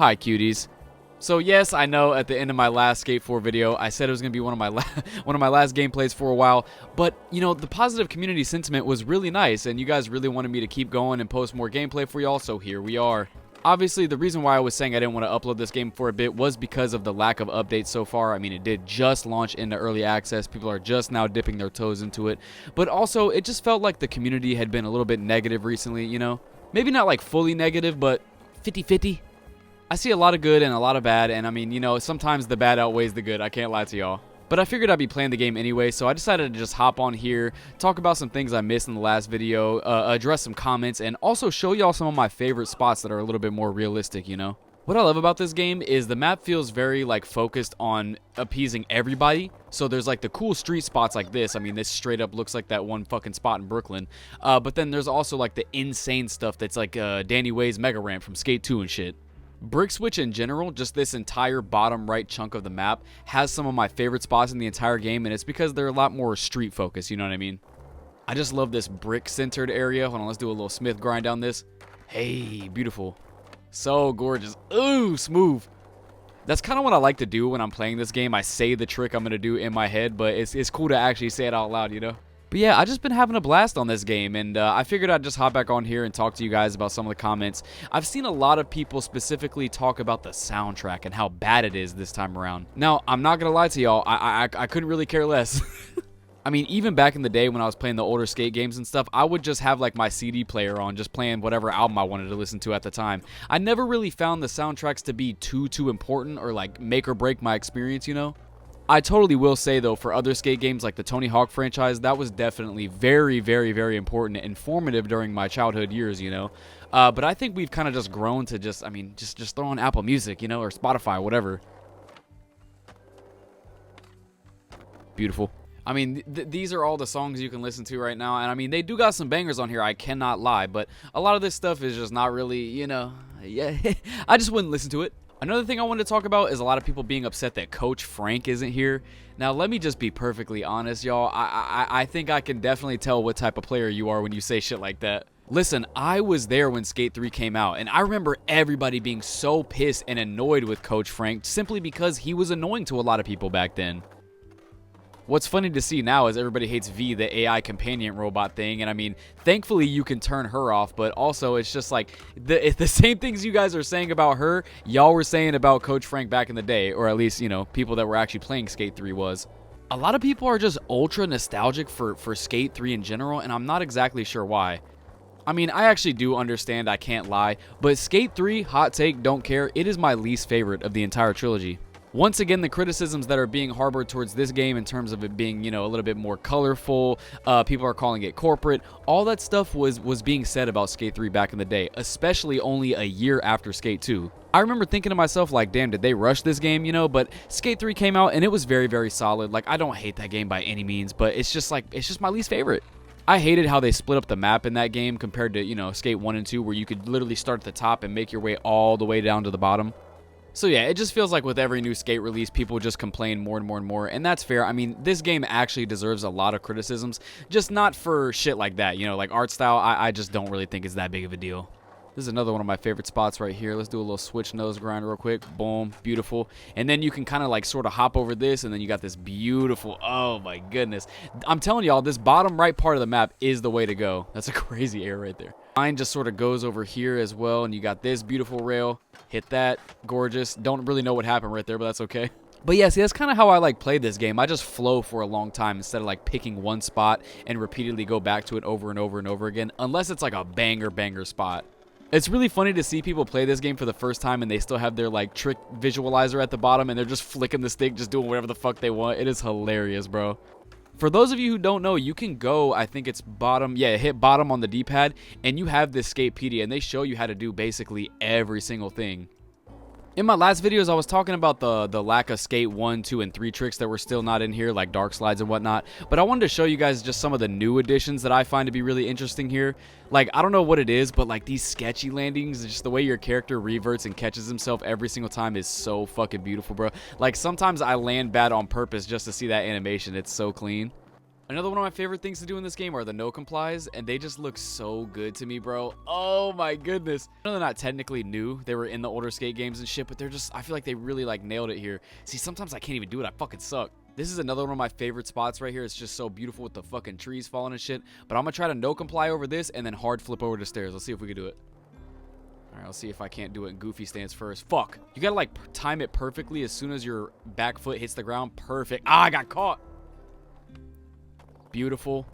Hi, cuties. So yes, I know at the end of my last Skate 4 video, I said it was going to be one of my last gameplays for a while, but you know, the positive community sentiment was really nice, and you guys really wanted me to keep going and post more gameplay for y'all, so here we are. Obviously, the reason why I was saying I didn't want to upload this game for a bit was because of the lack of updates so far. I mean, it did just launch into early access. People are just now dipping their toes into it, but also it just felt like the community had been a little bit negative recently, you know? Maybe not like fully negative, but 50-50. I see a lot of good and a lot of bad, and I mean, you know, sometimes the bad outweighs the good, I can't lie to y'all. But I figured I'd be playing the game anyway, so I decided to just hop on here, talk about some things I missed in the last video, address some comments, and also show y'all some of my favorite spots that are a little bit more realistic, you know? What I love about this game is the map feels very, like, focused on appeasing everybody. So there's, like, the cool street spots like this. I mean, this straight up looks like that one fucking spot in Brooklyn. But then there's also, like, the insane stuff that's like Danny Way's Mega Ramp from Skate 2 and shit. Brick Switch in general, just this entire bottom right chunk of the map, has some of my favorite spots in the entire game, and it's because they're a lot more street focused, you know what I mean? I just love this brick centered area. Hold on, let's do a little Smith grind down this. Hey, beautiful. So gorgeous. Ooh, smooth. That's kind of what I like to do when I'm playing this game. I say the trick I'm going to do in my head, but it's cool to actually say it out loud, you know? But yeah, I just been having a blast on this game, and I figured I'd just hop back on here and talk to you guys about some of the comments. I've seen a lot of people specifically talk about the soundtrack and how bad it is this time around. Now, I'm not gonna lie to y'all, I couldn't really care less. I mean, even back in the day when I was playing the older skate games and stuff, I would just have like my CD player on, just playing whatever album I wanted to listen to at the time. I never really found the soundtracks to be too important or like make or break my experience, you know? I totally will say, though, for other skate games like the Tony Hawk franchise, that was definitely very, very, very important and informative during my childhood years, you know? But I think we've kind of just grown to just throw on Apple Music, you know, or Spotify, whatever. Beautiful. I mean, these are all the songs you can listen to right now, and I mean, they do got some bangers on here, I cannot lie, but a lot of this stuff is just not really, you know, yeah, I just wouldn't listen to it. Another thing I wanted to talk about is a lot of people being upset that Coach Frank isn't here. Now, let me just be perfectly honest, y'all. I think I can definitely tell what type of player you are when you say shit like that. Listen, I was there when Skate 3 came out, and I remember everybody being so pissed and annoyed with Coach Frank simply because he was annoying to a lot of people back then. What's funny to see now is everybody hates V, the AI companion robot thing, and I mean, thankfully you can turn her off, but also it's just like, the same things you guys are saying about her, y'all were saying about Coach Frank back in the day, or at least, you know, people that were actually playing Skate 3 was. A lot of people are just ultra nostalgic for Skate 3 in general, and I'm not exactly sure why. I mean, I actually do understand, I can't lie, but Skate 3, hot take, don't care, it is my least favorite of the entire trilogy. Once again, the criticisms that are being harbored towards this game in terms of it being, you know, a little bit more colorful, people are calling it corporate, all that stuff was being said about Skate 3 back in the day, especially only a year after Skate 2. I remember thinking to myself, like, damn, did they rush this game, you know? But Skate 3 came out, and it was very, very solid. Like, I don't hate that game by any means, but it's just, like, it's just my least favorite. I hated how they split up the map in that game compared to, you know, Skate 1 and 2, where you could literally start at the top and make your way all the way down to the bottom. So yeah, it just feels like with every new Skate release, people just complain more and more and more, and that's fair. I mean, this game actually deserves a lot of criticisms, just not for shit like that, you know, like art style, I just don't really think it's that big of a deal. This is another one of my favorite spots right here. Let's do a little switch nose grind real quick. Boom, beautiful. And then you can kind of like sort of hop over this, and then you got this beautiful, oh my goodness. I'm telling y'all, this bottom right part of the map is the way to go. That's a crazy air right there. Mine just sort of goes over here as well, and you got this beautiful rail. Hit that, gorgeous. Don't really know what happened right there, but that's okay. But yeah, see, that's kind of how I like play this game. I just flow for a long time instead of like picking one spot and repeatedly go back to it over and over and over again, unless it's like a banger spot. It's really funny to see people play this game for the first time and they still have their like trick visualizer at the bottom and they're just flicking the stick, just doing whatever the fuck they want. It is hilarious, bro. For those of you who don't know, you can go, I think it's bottom, yeah, hit bottom on the D-pad, and you have this Skatepedia, and they show you how to do basically every single thing. In my last videos, I was talking about the lack of Skate 1, 2, and 3 tricks that were still not in here, like dark slides and whatnot, but I wanted to show you guys just some of the new additions that I find to be really interesting here. Like, I don't know what it is, but like these sketchy landings, just the way your character reverts and catches himself every single time is so fucking beautiful, bro. Like, sometimes I land bad on purpose just to see that animation. It's so clean. Another one of my favorite things to do in this game are the no complies, and they just look so good to me, bro. Oh my goodness. I know they're not technically new. They were in the older skate games and shit, but they're just, I feel like they really like nailed it here. See, sometimes I can't even do it. I fucking suck. This is another one of my favorite spots right here. It's just so beautiful with the fucking trees falling and shit. But I'm gonna try to no comply over this and then hard flip over the stairs. Let's see if we can do it. All right, let's see if I can't do it in goofy stance first. Fuck. You gotta like time it perfectly as soon as your back foot hits the ground. Perfect. Ah, I got caught. Beautiful.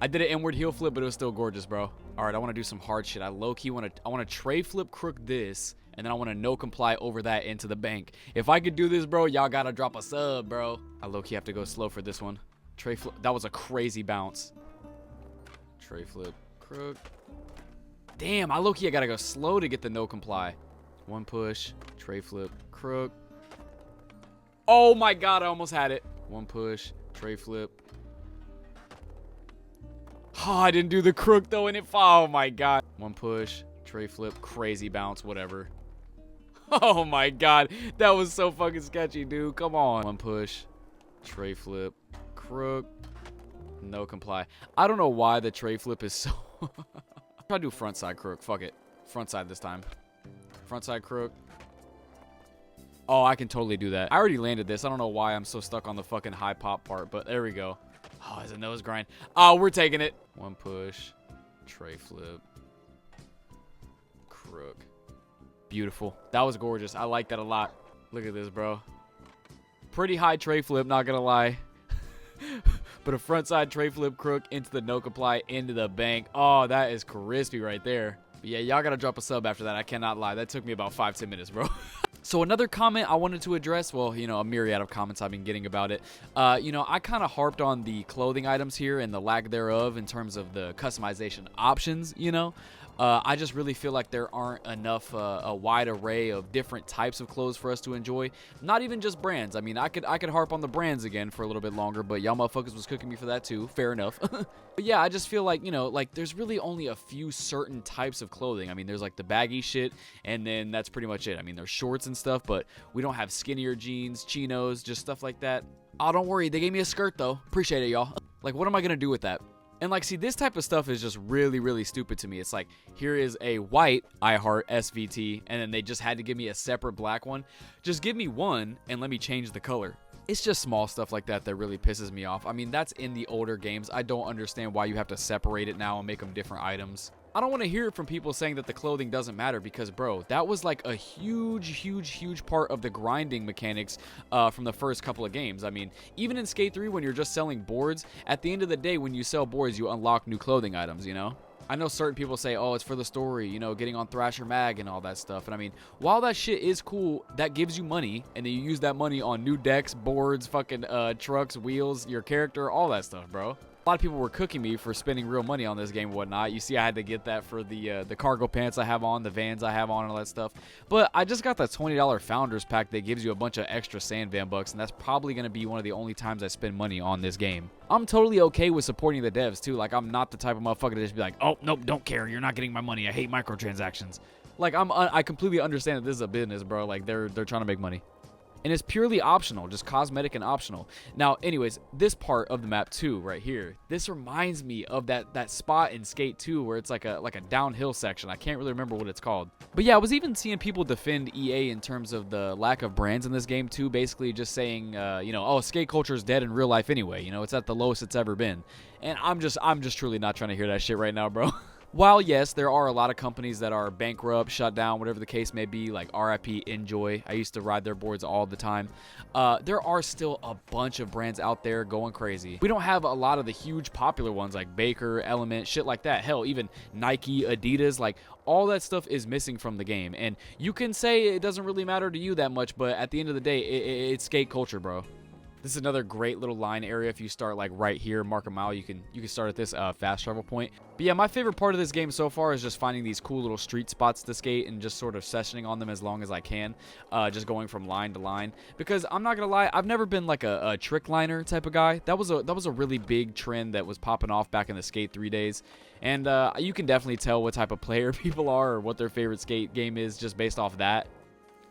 I did an inward heel flip, but it was still gorgeous, bro. All right, I want to do some hard shit. I low-key want to tray flip crook this, and then I want to no comply over that into the bank. If I could do this, bro, y'all gotta drop a sub, bro. I low-key have to go slow for this one. Tray flip. That was a crazy bounce. Tray flip crook. Damn, I gotta go slow to get the no comply. One push. Tray flip crook. Oh my god, I almost had it. One push. Tray flip. Oh, I didn't do the crook though, and it. Oh my god. One push. Tray flip. Crazy bounce. Whatever. Oh my god. That was so fucking sketchy, dude. Come on. One push. Tray flip. Crook. No comply. I don't know why the tray flip is so. Try to do front side crook. Fuck it. Front side this time. Front side crook. Oh, I can totally do that. I already landed this. I don't know why I'm so stuck on the fucking high pop part, but there we go. Oh, it's a nose grind. Oh, we're taking it. One push. Tray flip. Crook. Beautiful. That was gorgeous. I like that a lot. Look at this, bro. Pretty high tray flip, not gonna lie. But a front side tray flip crook into the no comply into the bank. Oh, that is crispy right there. But yeah, y'all gotta drop a sub after that. I cannot lie. That took me about 5-10 minutes, bro. So another comment I wanted to address, well, you know, a myriad of comments I've been getting about it. You know, I kind of harped on the clothing items here and the lack thereof in terms of the customization options, you know. I just really feel like there aren't enough a wide array of different types of clothes for us to enjoy. Not even just brands. I mean, I could harp on the brands again for a little bit longer, but y'all motherfuckers was cooking me for that too. Fair enough. But yeah, I just feel like, you know, like there's really only a few certain types of clothing. I mean, there's like the baggy shit, and then that's pretty much it. I mean, there's shorts and stuff, but we don't have skinnier jeans, chinos, just stuff like that. Oh, don't worry. They gave me a skirt though. Appreciate it, y'all. Like, what am I gonna do with that? And like, see, this type of stuff is just really, really stupid to me. It's like, here is a white I Heart SVT, and then they just had to give me a separate black one. Just give me one and let me change the color. It's just small stuff like that that really pisses me off. I mean, that's in the older games. I don't understand why you have to separate it now and make them different items. I don't want to hear it from people saying that the clothing doesn't matter because, bro, that was like a huge part of the grinding mechanics from the first couple of games. I mean, even in Skate 3, when you're just selling boards, at the end of the day, when you sell boards, you unlock new clothing items, you know? I know certain people say, oh, it's for the story, you know, getting on Thrasher Mag and all that stuff. And I mean, while that shit is cool, that gives you money, and then you use that money on new decks, boards, fucking trucks, wheels, your character, all that stuff, bro. A lot of people were cooking me for spending real money on this game and whatnot. You see, I had to get that for the cargo pants I have on, the Vans I have on, and all that stuff. But I just got the $20 Founders Pack that gives you a bunch of extra Sand Van bucks, and that's probably going to be one of the only times I spend money on this game. I'm totally okay with supporting the devs, too. Like, I'm not the type of motherfucker to just be like, oh, nope, don't care. You're not getting my money. I hate microtransactions. Like, I completely understand that this is a business, bro. Like, they're trying to make money. And it's purely optional, just cosmetic and optional. Now, anyways, this part of the map too, right here, this reminds me of that spot in Skate 2 where it's like a downhill section. I can't really remember what it's called. But yeah, I was even seeing people defend EA in terms of the lack of brands in this game too, basically just saying, you know, oh, skate culture is dead in real life anyway. You know, it's at the lowest it's ever been. And I'm just truly not trying to hear that shit right now, bro. While, yes, there are a lot of companies that are bankrupt, shut down, whatever the case may be, like RIP Enjoy. I used to ride their boards all the time. There are still a bunch of brands out there going crazy. We don't have a lot of the huge popular ones like Baker, Element, shit like that. Hell, even Nike, Adidas, like all that stuff is missing from the game. And you can say it doesn't really matter to you that much, but at the end of the day, it's skate culture, bro. This is another great little line area. If you start like right here, mark a mile, you can start at this fast travel point. But yeah, my favorite part of this game so far is just finding these cool little street spots to skate and just sort of sessioning on them as long as I can, just going from line to line. Because I'm not gonna lie, I've never been like a trick liner type of guy. That was a really big trend that was popping off back in the Skate 3 days. And you can definitely tell what type of player people are or what their favorite skate game is just based off that.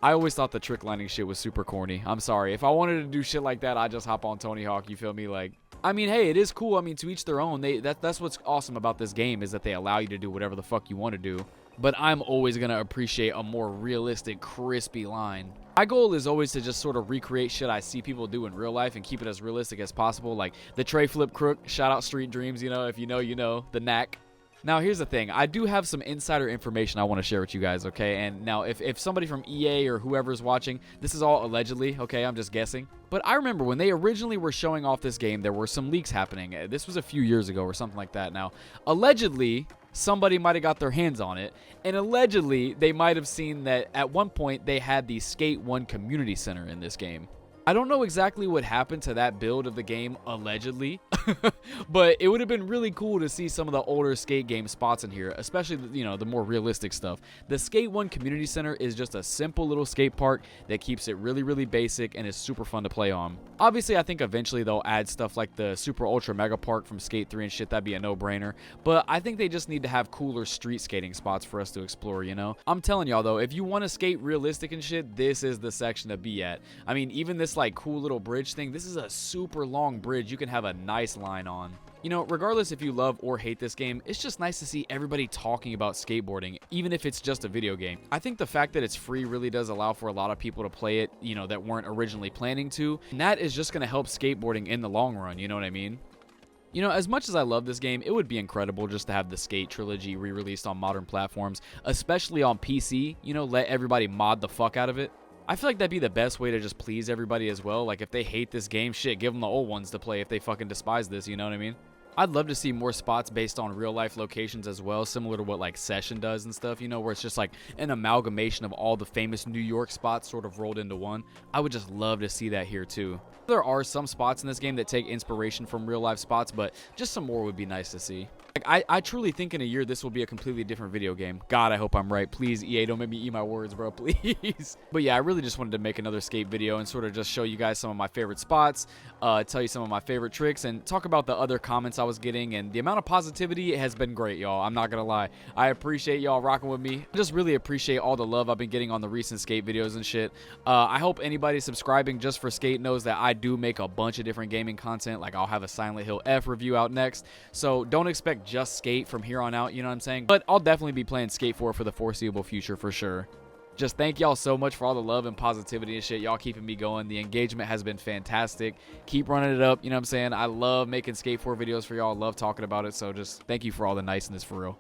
I always thought the trick lining shit was super corny. I'm sorry. If I wanted to do shit like that, I'd just hop on Tony Hawk, you feel me? Like, I mean, hey, it is cool. I mean, to each their own. That's what's awesome about this game is that they allow you to do whatever the fuck you want to do. But I'm always going to appreciate a more realistic, crispy line. My goal is always to just sort of recreate shit I see people do in real life and keep it as realistic as possible. Like the tray flip crook, shout out Street Dreams, you know, if you know, you know, the knack. Now, here's the thing. I do have some insider information I want to share with you guys, okay? And now, if somebody from EA or whoever's watching, this is all allegedly, okay? I'm just guessing. But I remember when they originally were showing off this game, there were some leaks happening. This was a few years ago or something like that. Now, allegedly, somebody might have got their hands on it. And allegedly, they might have seen that at one point, they had the Skate 1 Community Center in this game. I don't know exactly what happened to that build of the game, allegedly, but it would have been really cool to see some of the older skate game spots in here, especially, you know, the more realistic stuff. The Skate 1 Community Center is just a simple little skate park that keeps it really, really basic and is super fun to play on. Obviously, I think eventually they'll add stuff like the Super Ultra Mega Park from Skate 3 and shit. That'd be a no-brainer, but I think they just need to have cooler street skating spots for us to explore, you know? I'm telling y'all, though, if you want to skate realistic and shit, this is the section to be at. I mean, even this like cool little bridge thing, this is a super long bridge you can have a nice line on. You know, regardless if you love or hate this game, it's just nice to see everybody talking about skateboarding, even if it's just a video game. I think the fact that it's free really does allow for a lot of people to play it, you know, that weren't originally planning to, and that is just going to help skateboarding in the long run, you know what I mean? You know, as much as I love this game, it would be incredible just to have the Skate trilogy re-released on modern platforms, especially on PC, you know, let everybody mod the fuck out of it. I feel like that'd be the best way to just please everybody as well. Like, if they hate this game, shit, give them the old ones to play if they fucking despise this, you know what I mean? I'd love to see more spots based on real-life locations as well, similar to what, like, Session does and stuff, you know, where it's just, like, an amalgamation of all the famous New York spots sort of rolled into one. I would just love to see that here, too. There are some spots in this game that take inspiration from real-life spots, but just some more would be nice to see. Like, I truly think in a year this will be a completely different video game. God, I hope I'm right. Please, EA, don't make me eat my words, bro, please. But yeah, I really just wanted to make another skate video and sort of just show you guys some of my favorite spots, tell you some of my favorite tricks, and talk about the other comments I was getting. And the amount of positivity has been great, y'all. I'm not gonna lie. I appreciate y'all rocking with me. I just really appreciate all the love I've been getting on the recent skate videos and shit. I hope anybody subscribing just for skate knows that I do make a bunch of different gaming content. Like, I'll have a Silent Hill F review out next, so don't expect just skate from here on out, you know what I'm saying? But I'll definitely be playing Skate 4 for the foreseeable future for sure. Just thank y'all so much for all the love and positivity and shit. Y'all keeping me going. The engagement has been fantastic. Keep running it up, you know what I'm saying? I love making Skate 4 videos for y'all. Love talking about it, so just thank you for all the niceness for real.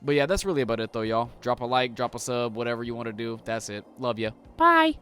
But yeah, that's really about it though, y'all. Drop a like, drop a sub, whatever you want to do. That's it. Love ya. Bye.